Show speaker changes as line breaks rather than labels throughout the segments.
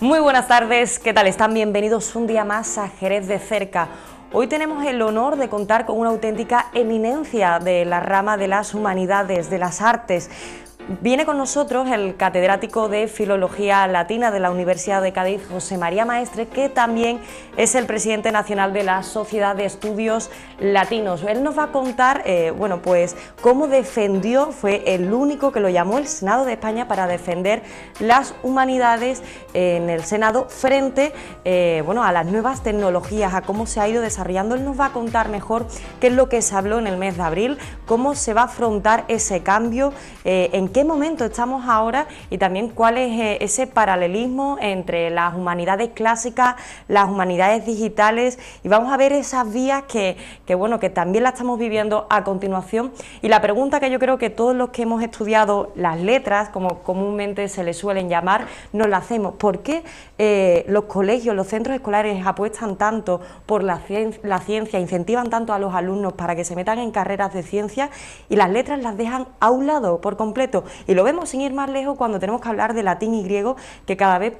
Muy buenas tardes, ¿qué tal están? Bienvenidos un día más a Jerez de Cerca. Hoy tenemos el honor de contar con una auténtica eminencia de la rama de las humanidades, de las artes. Viene con nosotros el catedrático de Filología Latina de la Universidad de Cádiz, José María Maestre, que también es el presidente nacional de la Sociedad de Estudios Latinos. Él nos va a contar, pues cómo defendió, fue el único que lo llamó el Senado de España para defender las humanidades en el Senado frente, a las nuevas tecnologías, a cómo se ha ido desarrollando. Él nos va a contar mejor qué es lo que se habló en el mes de abril, cómo se va a afrontar ese cambio, en qué momento estamos ahora y también cuál es ese paralelismo entre las humanidades clásicas, las humanidades digitales, y vamos a ver esas vías que también las estamos viviendo a continuación. Y la pregunta que yo creo que todos los que hemos estudiado las letras, como comúnmente se les suelen llamar, nos la hacemos. ¿Por qué los colegios, los centros escolares apuestan tanto por la ciencia, incentivan tanto a los alumnos para que se metan en carreras de ciencia y las letras las dejan a un lado por completo? Y lo vemos sin ir más lejos cuando tenemos que hablar de latín y griego, que cada vez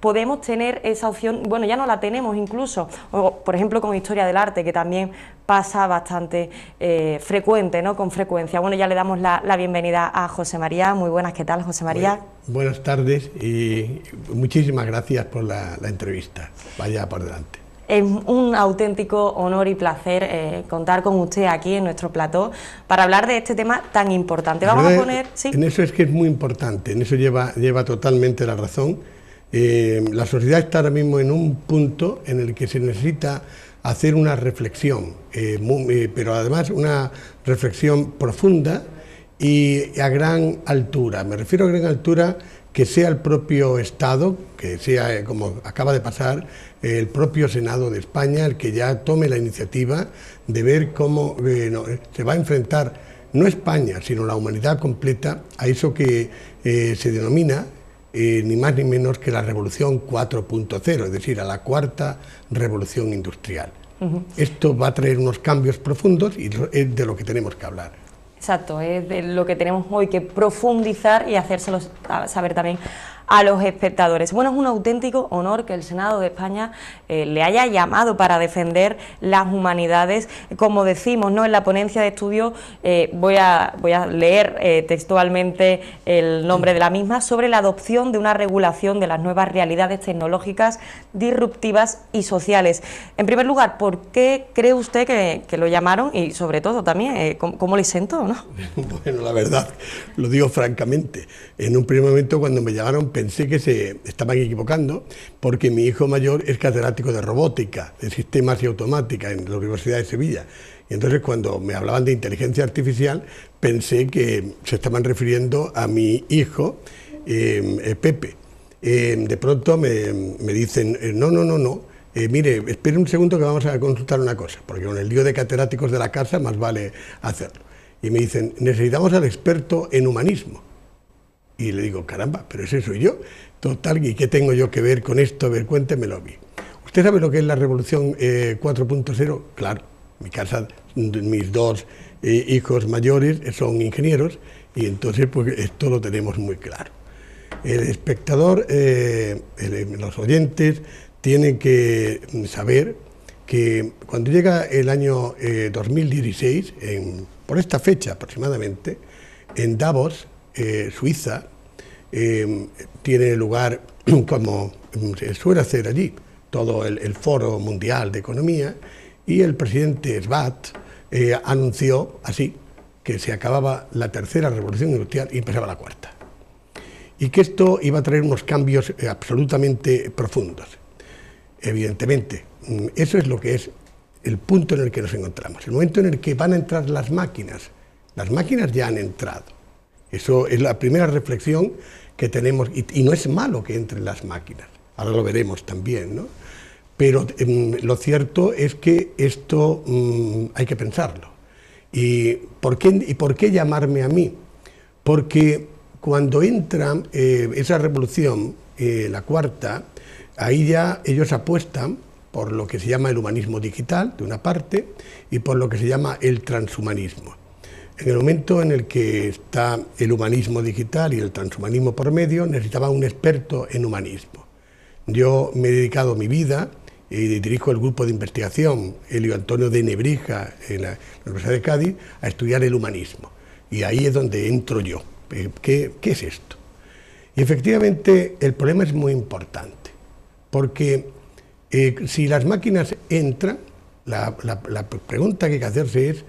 podemos tener esa opción, ya no la tenemos incluso, o por ejemplo con historia del arte, que también pasa bastante frecuente, ¿no? Con frecuencia. Bueno, ya le damos la bienvenida a José María. Muy buenas, ¿qué tal, José María?
Buenas tardes y muchísimas gracias por la entrevista. Vaya por delante.
Es un auténtico honor y placer contar con usted aquí en nuestro plató para hablar de este tema tan importante. Vamos a poner... ¿sí?
En eso es que es muy importante, en eso lleva totalmente la razón. La sociedad está ahora mismo en un punto en el que se necesita hacer una reflexión, pero además una reflexión profunda y a gran altura. Me refiero a gran altura que sea el propio Estado, que sea, como acaba de pasar, el propio Senado de España el que ya tome la iniciativa de ver cómo se va a enfrentar, no España, sino la humanidad completa, a eso que se denomina ni más ni menos que la Revolución 4.0, es decir, a la cuarta revolución industrial. Esto va a traer unos cambios profundos y es de lo que tenemos que hablar.
Exacto, es de lo que tenemos hoy que profundizar y hacérselo saber también a los espectadores. Bueno, es un auténtico honor que el Senado de España le haya llamado para defender las humanidades. Como decimos, ¿no?, en la ponencia de estudio, voy a leer textualmente el nombre de la misma, sobre la adopción de una regulación de las nuevas realidades tecnológicas disruptivas y sociales. En primer lugar, ¿por qué cree usted que lo llamaron? Y sobre todo también, ¿cómo le sentó, no?
Bueno, la verdad, lo digo francamente, en un primer momento cuando me llamaron pensé que se estaban equivocando, porque mi hijo mayor es catedrático de robótica, de sistemas y automática en la Universidad de Sevilla. Y entonces cuando me hablaban de inteligencia artificial pensé que se estaban refiriendo a mi hijo, Pepe. De pronto me dicen, no. Mire, espere un segundo que vamos a consultar una cosa, porque con el lío de catedráticos de la casa más vale hacerlo. Y me dicen, necesitamos al experto en humanismo. Y le digo, caramba, pero ese soy yo. Total, ¿y qué tengo yo que ver con esto? A ver, cuéntemelo a mí. ¿Usted sabe lo que es la Revolución 4.0? Claro, en mi casa, mis dos hijos mayores son ingenieros y entonces pues esto lo tenemos muy claro. El espectador, los oyentes, tienen que saber que cuando llega el año 2016, por esta fecha aproximadamente, en Davos, Suiza, tiene lugar, como se suele hacer allí, todo el Foro Mundial de Economía, y el presidente Schwab anunció así que se acababa la tercera revolución industrial y empezaba la cuarta. Y que esto iba a traer unos cambios absolutamente profundos. Evidentemente, eso es lo que es el punto en el que nos encontramos, el momento en el que van a entrar las máquinas. Las máquinas ya han entrado. Eso es la primera reflexión que tenemos, y no es malo que entren las máquinas, ahora lo veremos también, ¿no? Pero lo cierto es que esto hay que pensarlo. ¿Y por qué llamarme a mí? Porque cuando entra esa revolución, la cuarta, ahí ya ellos apuestan por lo que se llama el humanismo digital, de una parte, y por lo que se llama el transhumanismo. En el momento en el que está el humanismo digital y el transhumanismo por medio, necesitaba un experto en humanismo. Yo me he dedicado mi vida y dirijo el grupo de investigación Elio Antonio de Nebrija en la Universidad de Cádiz a estudiar el humanismo. Y ahí es donde entro yo. ¿Qué es esto? Y efectivamente el problema es muy importante, porque si las máquinas entran, la pregunta que hay que hacerse es,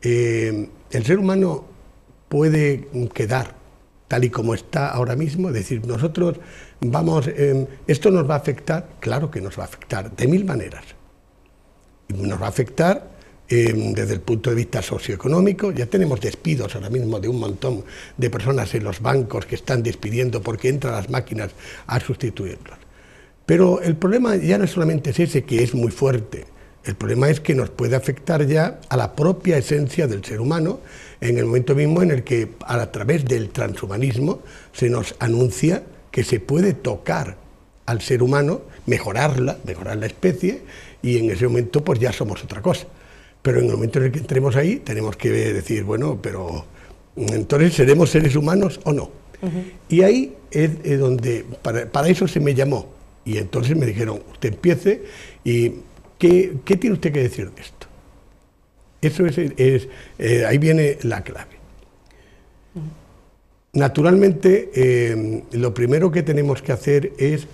¿el ser humano puede quedar tal y como está ahora mismo? Es decir, nosotros vamos, ¿esto nos va a afectar? Claro que nos va a afectar, de mil maneras. Nos va a afectar desde el punto de vista socioeconómico. Ya tenemos despidos ahora mismo de un montón de personas en los bancos que están despidiendo porque entran las máquinas a sustituirlos. Pero el problema ya no solamente es ese, que es muy fuerte. El problema es que nos puede afectar ya a la propia esencia del ser humano, en el momento mismo en el que a través del transhumanismo se nos anuncia que se puede tocar al ser humano, mejorar la especie, y en ese momento pues ya somos otra cosa. Pero en el momento en el que entremos ahí tenemos que decir, bueno, pero entonces ¿seremos seres humanos o no? Y ahí es donde, para eso se me llamó, y entonces me dijeron, usted empiece, y ¿qué tiene usted que decir de esto? Eso ahí viene la clave. Naturalmente, lo primero que tenemos que hacer es,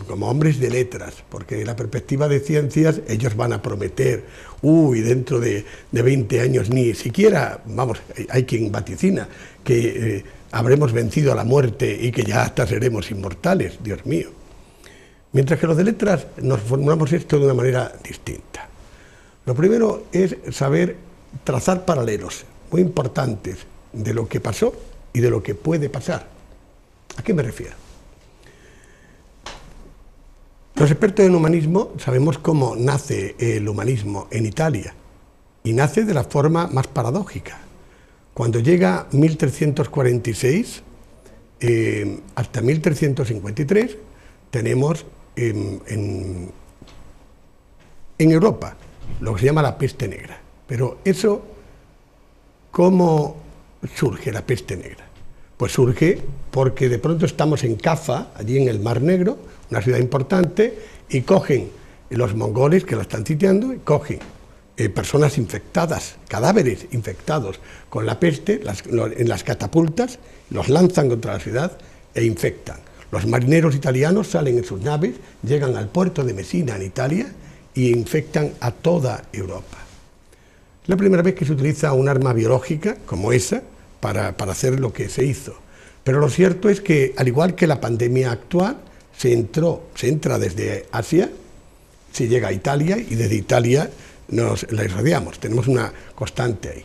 como hombres de letras, porque de la perspectiva de ciencias ellos van a prometer, dentro de 20 años ni siquiera, vamos, hay quien vaticina que habremos vencido a la muerte y que ya hasta seremos inmortales, Dios mío. Mientras que los de letras nos formulamos esto de una manera distinta. Lo primero es saber trazar paralelos muy importantes de lo que pasó y de lo que puede pasar. ¿A qué me refiero? Los expertos en humanismo sabemos cómo nace el humanismo en Italia, y nace de la forma más paradójica. Cuando llega 1346 hasta 1353 tenemos en Europa lo que se llama la peste negra. Pero eso, ¿cómo surge la peste negra? Pues surge porque de pronto estamos en Cafa, allí en el Mar Negro, una ciudad importante, y cogen los mongoles que lo están sitiando, y cogen personas infectadas, cadáveres infectados con la peste, en las catapultas, los lanzan contra la ciudad e infectan. Los marineros italianos salen en sus naves, llegan al puerto de Messina, en Italia, y infectan a toda Europa. Es la primera vez que se utiliza un arma biológica como esa para hacer lo que se hizo. Pero lo cierto es que, al igual que la pandemia actual, se entra desde Asia, se llega a Italia, y desde Italia nos la irradiamos. Tenemos una constante ahí.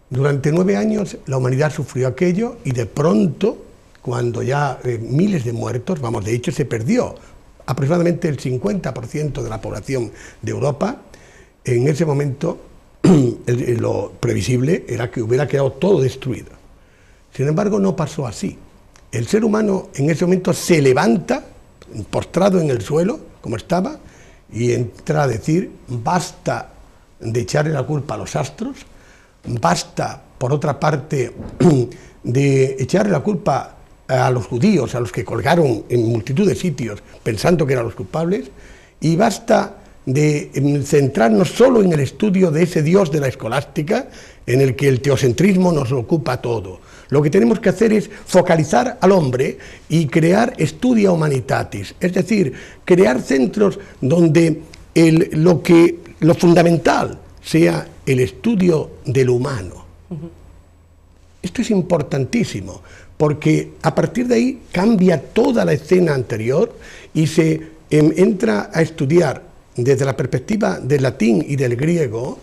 Durante 9 años la humanidad sufrió aquello, y de pronto, cuando ya miles de muertos, de hecho se perdió aproximadamente el 50% de la población de Europa, en ese momento lo previsible era que hubiera quedado todo destruido. Sin embargo, no pasó así. El ser humano en ese momento se levanta, postrado en el suelo, como estaba, y entra a decir, basta de echarle la culpa a los astros, basta, por otra parte, de echarle la culpa a los judíos, a los que colgaron en multitud de sitios pensando que eran los culpables, y basta de centrarnos solo en el estudio de ese Dios de la escolástica, en el que el teocentrismo nos ocupa todo. Lo que tenemos que hacer es focalizar al hombre y crear studia humanitatis, es decir, crear centros donde lo fundamental sea el estudio del humano. Esto es importantísimo, porque a partir de ahí cambia toda la escena anterior y se entra a estudiar desde la perspectiva del latín y del griego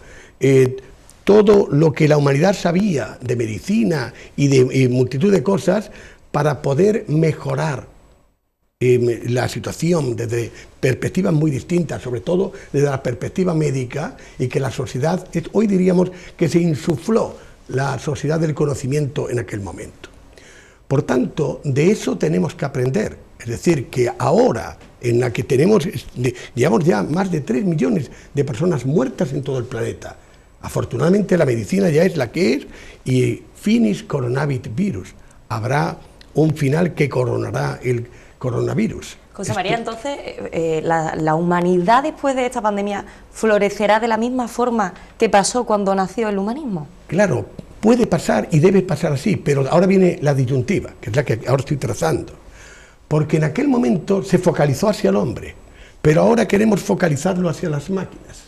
todo lo que la humanidad sabía de medicina y de multitud de cosas para poder mejorar la situación desde perspectivas muy distintas, sobre todo desde la perspectiva médica, y que la sociedad, hoy diríamos que se insufló la sociedad del conocimiento en aquel momento. Por tanto, de eso tenemos que aprender. Es decir, que ahora, en la que llevamos ya más de 3 millones de personas muertas en todo el planeta, afortunadamente la medicina ya es la que es, y finis coronavit virus, habrá un final que coronará el coronavirus.
José María, entonces, ¿la humanidad después de esta pandemia florecerá de la misma forma que pasó cuando nació el humanismo?
Claro, puede pasar y debe pasar así, pero ahora viene la disyuntiva, que es la que ahora estoy trazando. Porque en aquel momento se focalizó hacia el hombre, pero ahora queremos focalizarlo hacia las máquinas.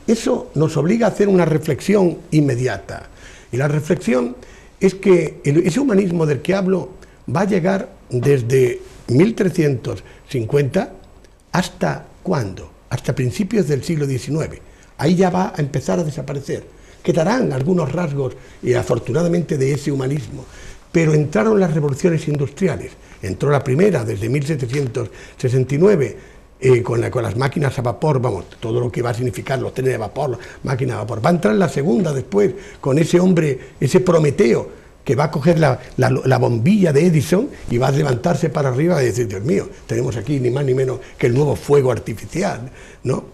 Eso nos obliga a hacer una reflexión inmediata. Y la reflexión es que ese humanismo del que hablo va a llegar desde 1350 hasta ¿cuándo? Hasta principios del siglo XIX. Ahí ya va a empezar a desaparecer. Quedarán algunos rasgos, afortunadamente, de ese humanismo, pero entraron las revoluciones industriales. Entró la primera desde 1769 con las máquinas a vapor, vamos, todo lo que va a significar los trenes de vapor, máquinas a vapor. Va a entrar la segunda después con ese hombre, ese Prometeo, que va a coger la bombilla de Edison y va a levantarse para arriba y decir, Dios mío, tenemos aquí ni más ni menos que el nuevo fuego artificial, ¿no?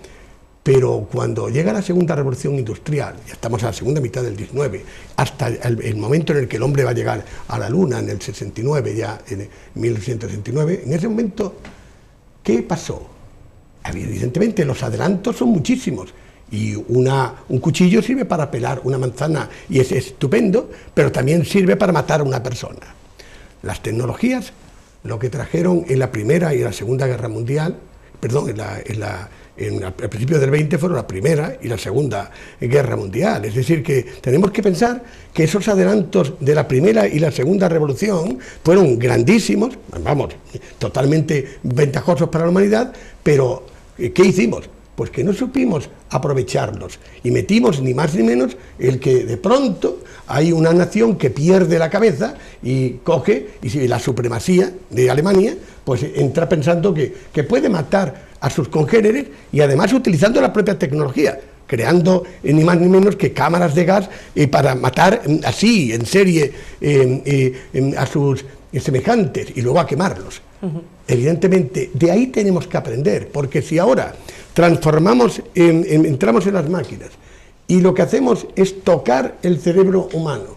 Pero cuando llega la segunda revolución industrial, ya estamos a la segunda mitad del 19, hasta el momento en el que el hombre va a llegar a la Luna, en el 69, ya en 1969, en ese momento, ¿qué pasó? Evidentemente los adelantos son muchísimos, y un cuchillo sirve para pelar una manzana y es estupendo, pero también sirve para matar a una persona. Las tecnologías, lo que trajeron en la Primera y la Segunda Guerra Mundial, perdón, al principio del 20 fueron la Primera y la Segunda Guerra Mundial. Es decir, que tenemos que pensar que esos adelantos de la Primera y la Segunda Revolución fueron grandísimos, vamos, totalmente ventajosos para la humanidad, pero ¿qué hicimos? Pues que no supimos aprovecharlos y metimos ni más ni menos el que de pronto hay una nación que pierde la cabeza y coge, y si la supremacía de Alemania, pues entra pensando que puede matar a sus congéneres y además utilizando la propia tecnología, creando ni más ni menos que cámaras de gas para matar así, en serie, a sus semejantes y luego a quemarlos. Evidentemente, de ahí tenemos que aprender, porque si ahora entramos en las máquinas y lo que hacemos es tocar el cerebro humano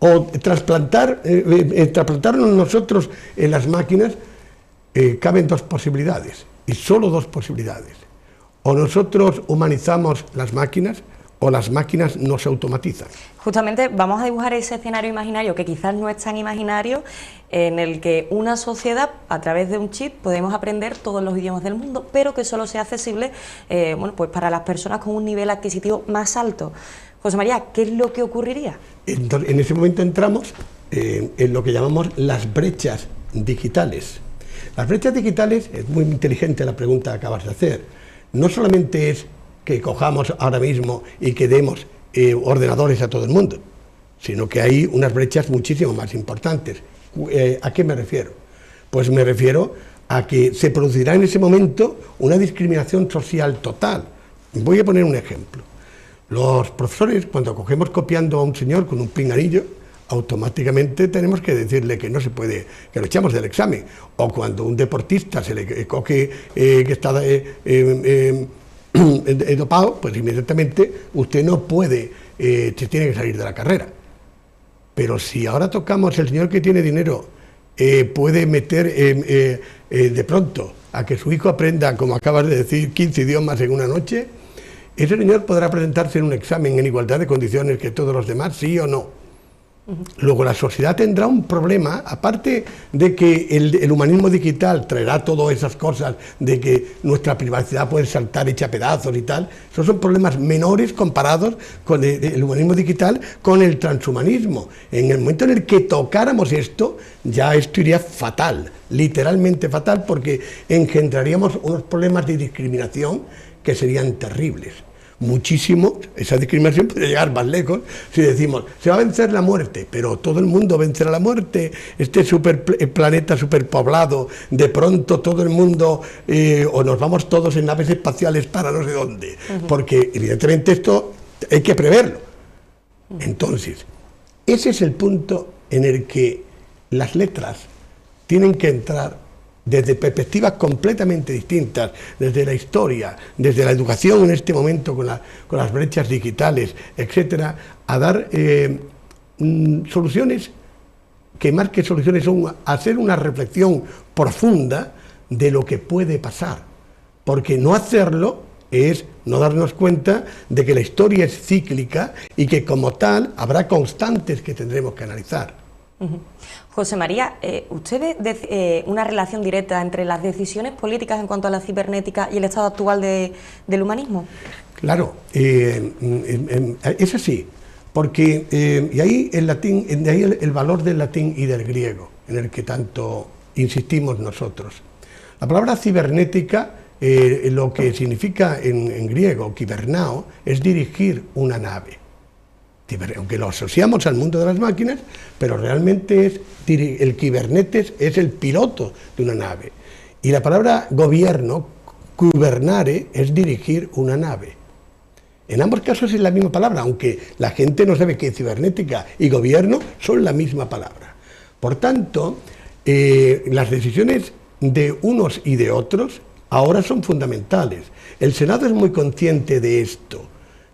o trasplantarnos nosotros en las máquinas, caben dos posibilidades, y solo dos posibilidades. O nosotros humanizamos las máquinas o las máquinas nos automatizan.
Justamente vamos a dibujar ese escenario imaginario, que quizás no es tan imaginario, en el que una sociedad, a través de un chip, podemos aprender todos los idiomas del mundo, pero que solo sea accesible pues para las personas con un nivel adquisitivo más alto. José María, ¿qué es lo que ocurriría?
Entonces, en ese momento entramos en lo que llamamos las brechas digitales. Las brechas digitales, es muy inteligente la pregunta que acabas de hacer, no solamente es que cojamos ahora mismo y que demos ordenadores a todo el mundo, sino que hay unas brechas muchísimo más importantes. ¿A qué me refiero? Pues me refiero a que se producirá en ese momento una discriminación social total. Voy a poner un ejemplo. Los profesores, cuando cogemos copiando a un señor con un pinganillo, automáticamente tenemos que decirle que no se puede, que lo echamos del examen. O cuando un deportista se le coge que está dopado, pues inmediatamente usted no puede, se tiene que salir de la carrera. Pero si ahora tocamos el señor que tiene dinero, puede meter de pronto a que su hijo aprenda, como acabas de decir, 15 idiomas en una noche, ese señor podrá presentarse en un examen en igualdad de condiciones que todos los demás, sí o no. Luego la sociedad tendrá un problema, aparte de que el humanismo digital traerá todas esas cosas de que nuestra privacidad puede saltar hecha pedazos y tal. Esos son problemas menores comparados con el humanismo digital, con el transhumanismo. En el momento en el que tocáramos esto, ya esto iría fatal, literalmente fatal, porque engendraríamos unos problemas de discriminación que serían terribles. Muchísimo, esa discriminación puede llegar más lejos si decimos, se va a vencer la muerte, pero todo el mundo vencerá la muerte, este planeta superpoblado, de pronto todo el mundo, o nos vamos todos en naves espaciales para no sé dónde, porque evidentemente esto hay que preverlo. Entonces, ese es el punto en el que las letras tienen que entrar desde perspectivas completamente distintas, desde la historia, desde la educación en este momento con las brechas digitales, etcétera, a dar soluciones que más que soluciones son hacer una reflexión profunda de lo que puede pasar, porque no hacerlo es no darnos cuenta de que la historia es cíclica y que como tal habrá constantes que tendremos que analizar.
José María, ¿usted ve una relación directa entre las decisiones políticas en cuanto a la cibernética y el estado actual del humanismo?
Claro, es así, porque y ahí el latín, de ahí el valor del latín y del griego, en el que tanto insistimos nosotros. La palabra cibernética, lo que significa en griego, kibernao, es dirigir una nave. Aunque lo asociamos al mundo de las máquinas, pero realmente el kibernetes es el piloto de una nave. Y la palabra gobierno, gubernare, es dirigir una nave. En ambos casos es la misma palabra, aunque la gente no sabe que cibernética y gobierno son la misma palabra. Por tanto, las decisiones de unos y de otros ahora son fundamentales. El Senado es muy consciente de esto,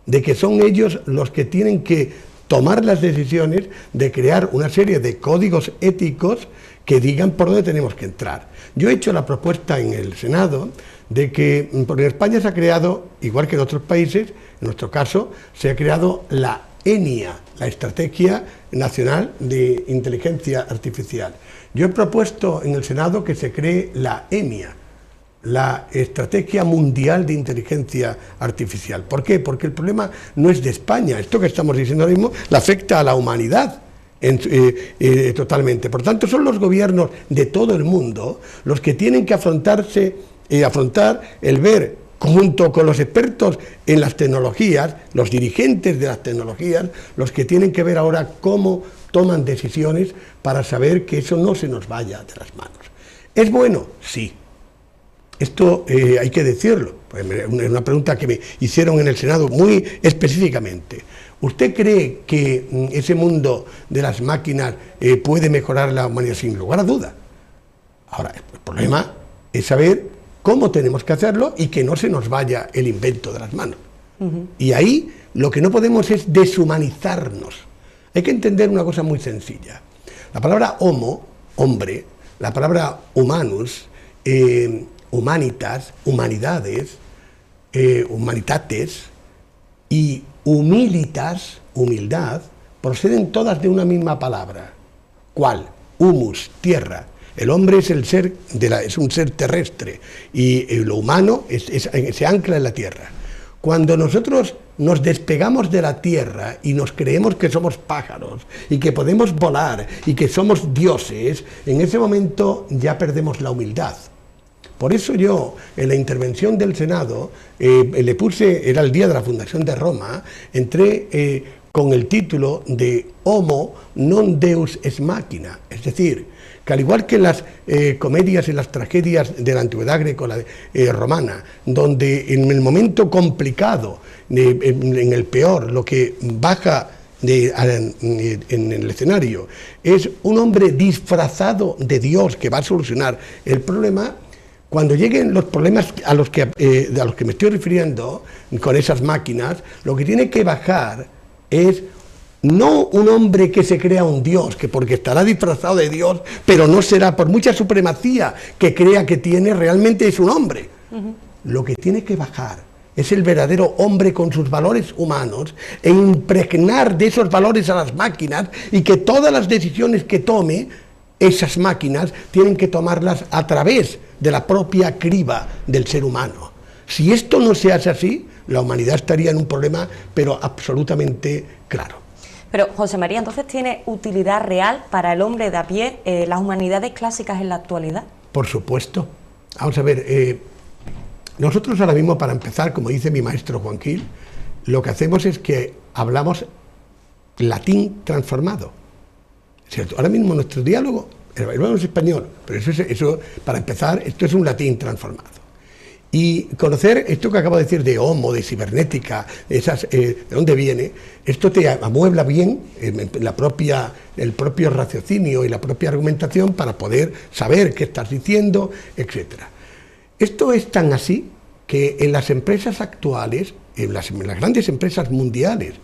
de que son ellos los que tienen que tomar las decisiones de crear una serie de códigos éticos que digan por dónde tenemos que entrar. Yo he hecho la propuesta en el Senado de que en España se ha creado, igual que en otros países, en nuestro caso, se ha creado la ENIA, la Estrategia Nacional de Inteligencia Artificial. Yo he propuesto en el Senado que se cree la EMIA, la Estrategia Mundial de Inteligencia Artificial. ¿Por qué? Porque el problema no es de España. Esto que estamos diciendo ahora mismo le afecta a la humanidad totalmente. Por tanto, son los gobiernos de todo el mundo los que tienen que afrontar el ver, junto con los expertos en las tecnologías, los dirigentes de las tecnologías, los que tienen que ver ahora cómo toman decisiones para saber que eso no se nos vaya de las manos. ¿Es bueno? Sí. Esto hay que decirlo, pues es una pregunta que me hicieron en el Senado muy específicamente. ¿Usted cree que ese mundo de las máquinas puede mejorar la humanidad? Sin lugar a duda. Ahora, el problema es saber cómo tenemos que hacerlo y que no se nos vaya el invento de las manos. Y ahí lo que no podemos es deshumanizarnos. Hay que entender una cosa muy sencilla. La palabra homo, hombre, la palabra humanus, humanitas, humanidades, humanitates y humilitas, humildad, proceden todas de una misma palabra. ¿Cuál? Humus, tierra. El hombre es es un ser terrestre y lo humano se ancla en la tierra. Cuando nosotros nos despegamos de la tierra y nos creemos que somos pájaros y que podemos volar y que somos dioses, en ese momento ya perdemos la humildad. Por eso yo, en la intervención del Senado, le puse, era el día de la fundación de Roma, entré con el título de Homo non Deus es machina, es decir, que al igual que en las comedias y las tragedias de la antigüedad greco-romana, donde en el momento complicado, en el peor, lo que baja en el escenario es un hombre disfrazado de Dios que va a solucionar el problema. Cuando lleguen los problemas a los que me estoy refiriendo con esas máquinas, lo que tiene que bajar es no un hombre que se crea un Dios, que porque estará disfrazado de Dios, pero no será, por mucha supremacía que crea que tiene, realmente es un hombre. Lo que tiene que bajar es el verdadero hombre con sus valores humanos e impregnar de esos valores a las máquinas y que todas las decisiones que tome esas máquinas tienen que tomarlas a través de la propia criba del ser humano. Si esto no se hace así, la humanidad estaría en un problema, pero absolutamente claro.
Pero, José María, ¿entonces tiene utilidad real para el hombre de a pie las humanidades clásicas en la actualidad?
Por supuesto. Vamos a ver, nosotros ahora mismo, para empezar, como dice mi maestro Juan Gil, lo que hacemos es que hablamos latín transformado. ¿Cierto? Ahora mismo nuestro diálogo, hablamos español, pero eso, para empezar, esto es un latín transformado. Y conocer esto que acabo de decir de homo, de cibernética, de dónde viene, esto te amuebla bien el propio raciocinio y la propia argumentación para poder saber qué estás diciendo, etc. Esto es tan así que en las empresas actuales, en las grandes empresas mundiales,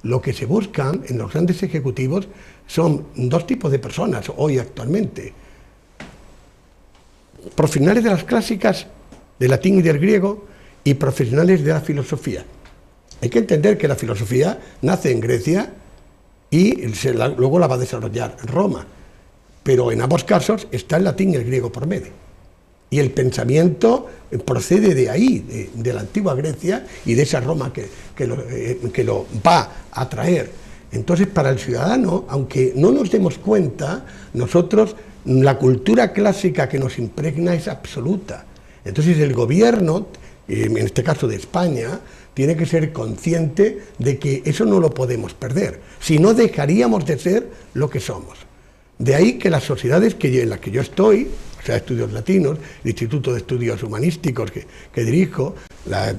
lo que se buscan en los grandes ejecutivos son dos tipos de personas hoy actualmente. Profesionales de las clásicas, del latín y del griego, y profesionales de la filosofía. Hay que entender que la filosofía nace en Grecia y luego la va a desarrollar en Roma, pero en ambos casos está el latín y el griego por medio. Y el pensamiento procede de ahí, de la antigua Grecia y de esa Roma que lo va a traer. Entonces, para el ciudadano, aunque no nos demos cuenta, nosotros, la cultura clásica que nos impregna es absoluta. Entonces, el gobierno, en este caso de España, tiene que ser consciente de que eso no lo podemos perder, si no dejaríamos de ser lo que somos. De ahí que las sociedades en las que yo estoy, o sea, Estudios Latinos, el Instituto de Estudios Humanísticos que dirijo,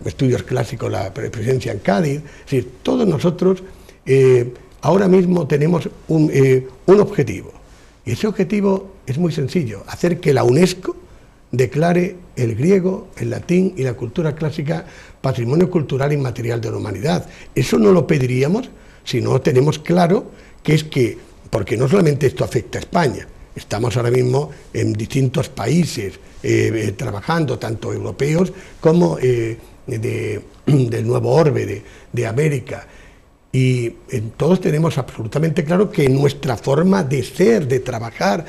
Estudios Clásicos, la presencia en Cádiz, es decir, todos nosotros ahora mismo tenemos un objetivo, y ese objetivo es muy sencillo: hacer que la UNESCO declare el griego, el latín y la cultura clásica patrimonio cultural inmaterial de la humanidad. Eso no lo pediríamos si no tenemos claro porque no solamente esto afecta a España, estamos ahora mismo en distintos países trabajando, tanto europeos como del nuevo orbe de América, y todos tenemos absolutamente claro que nuestra forma de ser, de trabajar,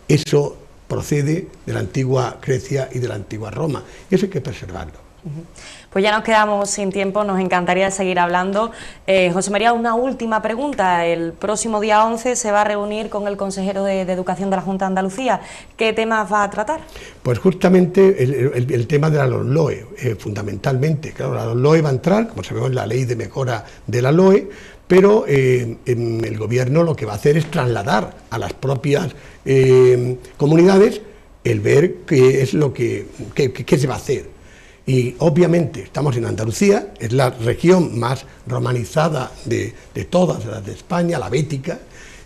eso procede de la antigua Grecia y de la antigua Roma, y eso hay que preservarlo.
Pues ya nos quedamos sin tiempo, nos encantaría seguir hablando. José María, una última pregunta. El próximo día 11 se va a reunir con el consejero de Educación de la Junta de Andalucía. ¿Qué temas va a tratar? Pues justamente el tema de la LOE, fundamentalmente. Claro, la LOE va a entrar, como sabemos, en la ley de mejora de la LOE, pero el gobierno lo que va a hacer es trasladar a las propias comunidades el ver qué es lo que se va a hacer. Y obviamente estamos en Andalucía, es la región más romanizada de todas las de España, la bética,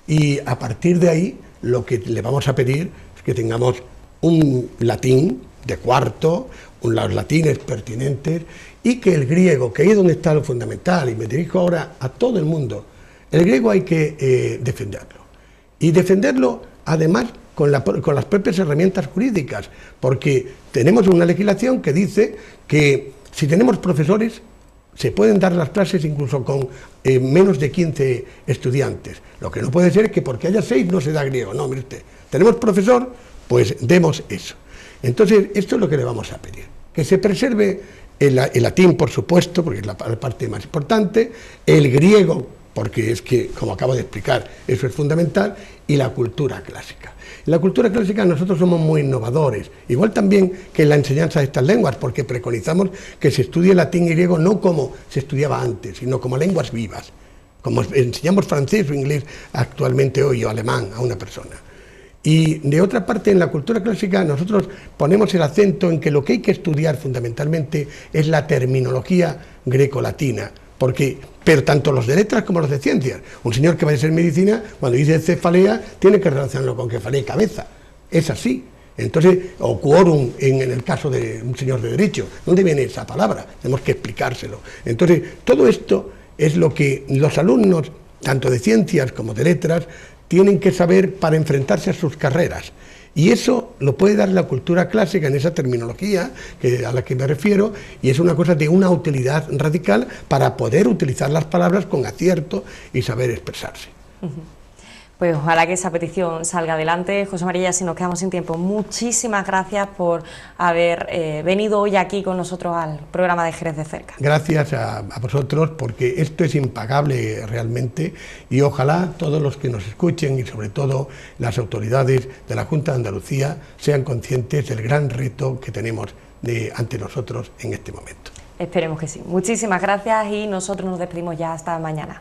y a partir de ahí lo que le vamos a pedir es que tengamos un latín de cuarto, los latines pertinentes, y que el griego, que ahí es donde está lo fundamental, y me dirijo ahora a todo el mundo, el griego hay que defenderlo. Y defenderlo además con las propias herramientas jurídicas, porque tenemos una legislación que dice que si tenemos profesores, se pueden dar las clases incluso con menos de 15 estudiantes. Lo que no puede ser es que porque haya 6 no se da griego. No, mire usted, tenemos profesor, pues demos eso. Entonces, esto es lo que le vamos a pedir, que se preserve el latín, por supuesto, porque es la parte más importante, el griego, porque es que, como acabo de explicar, eso es fundamental, y la cultura clásica. En la cultura clásica nosotros somos muy innovadores, igual también que en la enseñanza de estas lenguas, porque preconizamos que se estudie latín y griego no como se estudiaba antes, sino como lenguas vivas, como enseñamos francés o inglés actualmente hoy, o alemán a una persona. Y de otra parte, en la cultura clásica nosotros ponemos el acento en que lo que hay que estudiar fundamentalmente es la terminología greco-latina, pero tanto los de letras como los de ciencias. Un señor que vaya a hacer medicina, cuando dice cefalea, tiene que relacionarlo con cefalea y cabeza. Es así. Entonces, o quórum en el caso de un señor de derecho. ¿Dónde viene esa palabra? Tenemos que explicárselo. Entonces, todo esto es lo que los alumnos, tanto de ciencias como de letras, tienen que saber para enfrentarse a sus carreras. Y eso lo puede dar la cultura clásica en esa terminología a la que me refiero, y es una cosa de una utilidad radical para poder utilizar las palabras con acierto y saber expresarse. Pues ojalá que esa petición salga adelante. José María, si nos quedamos sin tiempo, muchísimas gracias por haber venido hoy aquí con nosotros al programa de Jerez de Cerca.
Gracias a vosotros, porque esto es impagable realmente, y ojalá todos los que nos escuchen y sobre todo las autoridades de la Junta de Andalucía sean conscientes del gran reto que tenemos ante nosotros en este momento.
Esperemos que sí. Muchísimas gracias y nosotros nos despedimos ya hasta mañana.